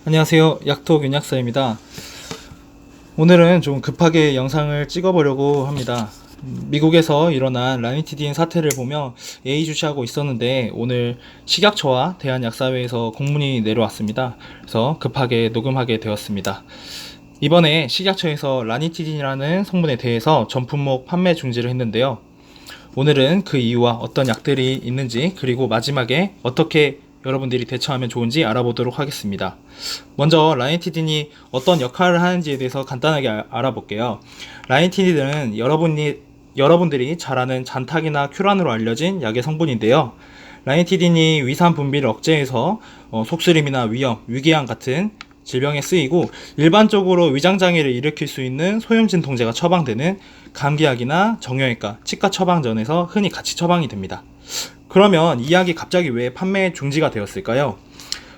안녕하세요. 약톡 윤약사입니다. 오늘은 좀 급하게 영상을 찍어보려고 합니다. 미국에서 일어난 라니티딘 사태를 보며 예의주시하고 있었는데 오늘 식약처와 대한약사회에서 공문이 내려왔습니다. 그래서 급하게 녹음하게 되었습니다. 이번에 식약처에서 라니티딘이라는 성분에 대해서 전 품목 판매 중지를 했는데요. 오늘은 그 이유와 어떤 약들이 있는지, 그리고 마지막에 어떻게 여러분들이 대처하면 좋은지 알아보도록 하겠습니다. 먼저 라니티딘이 어떤 역할을 하는지에 대해서 간단하게 알아볼게요. 라니티딘은 여러분들이 잘 아는 잔탁이나 큐란으로 알려진 약의 성분인데요. 라니티딘이 위산 분비를 억제해서 속쓰림이나 위염, 위궤양 같은 질병에 쓰이고, 일반적으로 위장장애를 일으킬 수 있는 소염 진통제가 처방되는 감기약이나 정형외과, 치과 처방전에서 흔히 같이 처방이 됩니다. 그러면 이 약이 갑자기 왜 판매 중지가 되었을까요?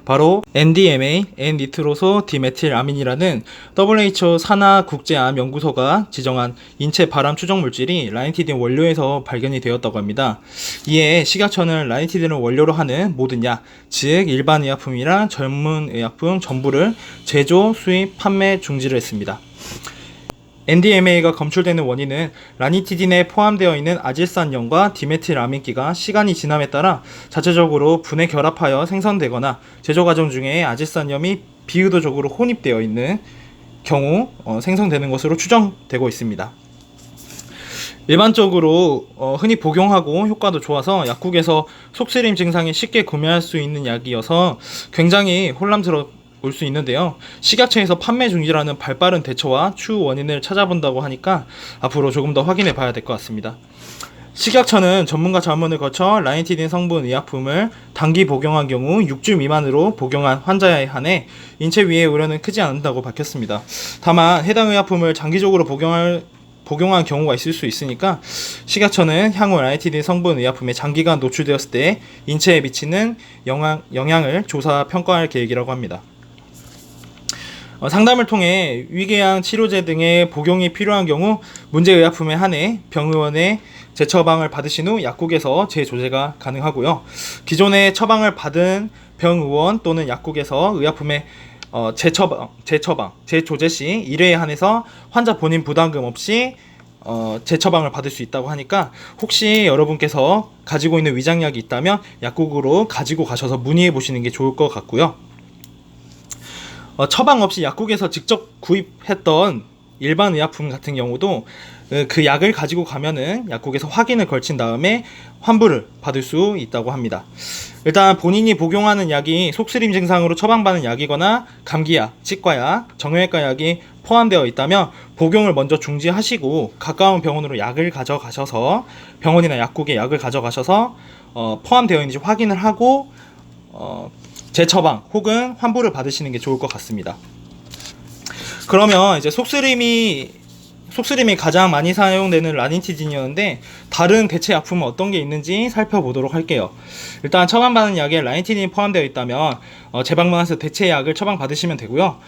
바로 NDMA, N-니트로소 디메틸아민이라는 WHO 산하 국제암 연구소가 지정한 인체 발암 추정 물질이 라니티딘 원료에서 발견이 되었다고 합니다. 이에 식약처는 라니티딘을 원료로 하는 모든 약, 즉 일반 의약품이랑 전문 의약품 전부를 제조, 수입, 판매 중지를 했습니다. NDMA가 검출되는 원인은 라니티딘에 포함되어 있는 아질산염과 디메틸아민기가 시간이 지남에 따라 자체적으로 분해 결합하여 생성되거나 제조 과정 중에 아질산염이 비의도적으로 혼입되어 있는 경우 생성되는 것으로 추정되고 있습니다. 일반적으로 흔히 복용하고 효과도 좋아서 약국에서 속쓰림 증상이 쉽게 구매할 수 있는 약이어서 굉장히 혼란스러울 수 있는데요. 식약처에서 판매 중지라는 발빠른 대처와 추후 원인을 찾아본다고 하니까 앞으로 조금 더 확인해 봐야 될 것 같습니다. 식약처는 전문가 자문을 거쳐 라니티딘 성분 의약품을 단기 복용한 경우 6주 미만으로 복용한 환자에 한해 인체 위해 우려는 크지 않는다고 밝혔습니다. 다만 해당 의약품을 장기적으로 복용한 경우가 있을 수 있으니까 식약처는 향후 라니티딘 성분 의약품에 장기간 노출되었을 때 인체에 미치는 영향을 조사 평가할 계획이라고 합니다. 상담을 통해 위궤양 치료제 등의 복용이 필요한 경우 문제 의약품에 한해 병의원의 재처방을 받으신 후 약국에서 재조제가 가능하고요. 기존에 처방을 받은 병의원 또는 약국에서 의약품의 재조제 시 1회에 한해서 환자 본인 부담금 없이 재처방을 받을 수 있다고 하니까 혹시 여러분께서 가지고 있는 위장약이 있다면 약국으로 가지고 가셔서 문의해 보시는 게 좋을 것 같고요. 처방 없이 약국에서 직접 구입했던 일반 의약품 같은 경우도 그 약을 가지고 가면은 약국에서 확인을 걸친 다음에 환불을 받을 수 있다고 합니다. 일단 본인이 복용하는 약이 속쓰림 증상으로 처방받는 약이거나 감기약, 치과약, 정형외과 약이 포함되어 있다면 복용을 먼저 중지하시고 가까운 병원으로 약을 가져가셔서 병원이나 약국에 약을 가져가셔서 포함되어 있는지 확인을 하고 재처방 혹은 환불을 받으시는 게 좋을 것 같습니다. 그러면 이제 속쓰림이 가장 많이 사용되는 라니티딘이었는데 다른 대체 약품은 어떤 게 있는지 살펴보도록 할게요. 일단 처방받은 약에 라니티딘이 포함되어 있다면 재방문해서 대체 약을 처방받으시면 되고요.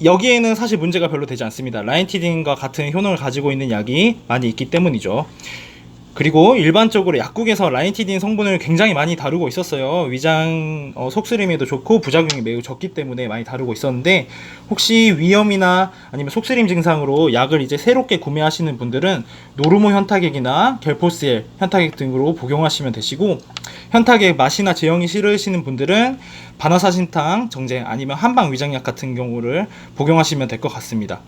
여기에는 사실 문제가 별로 되지 않습니다. 라니티딘과 같은 효능을 가지고 있는 약이 많이 있기 때문이죠. 그리고 일반적으로 약국에서 라니티딘 성분을 굉장히 많이 다루고 있었어요. 위장 속쓰림에도 좋고 부작용이 매우 적기 때문에 많이 다루고 있었는데, 혹시 위염이나 아니면 속쓰림 증상으로 약을 이제 새롭게 구매하시는 분들은 노르모 현타액이나 겔포스엘 현타액 등으로 복용하시면 되시고, 현타액 맛이나 제형이 싫으시는 분들은 바나사신탕 정제 아니면 한방 위장약 같은 경우를 복용하시면 될 것 같습니다.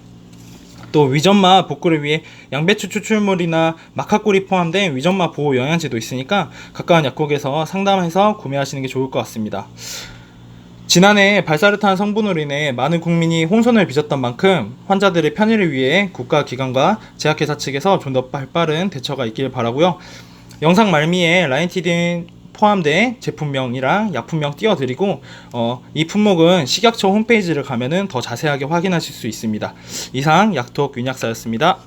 또 위점마 복구를 위해 양배추 추출물이나 마카꿀이 포함된 위점마 보호 영양제도 있으니까 가까운 약국에서 상담해서 구매하시는 게 좋을 것 같습니다. 지난해 발사르탄 성분으로 인해 많은 국민이 혼선을 빚었던 만큼 환자들의 편의를 위해 국가기관과 제약회사 측에서 좀 더 발빠른 대처가 있길 바라고요. 영상 말미에 라니티딘 포함된 제품명이랑 약품명 띄워드리고 이 품목은 식약처 홈페이지를 가면은 더 자세하게 확인하실 수 있습니다. 이상 약톡 윤약사였습니다.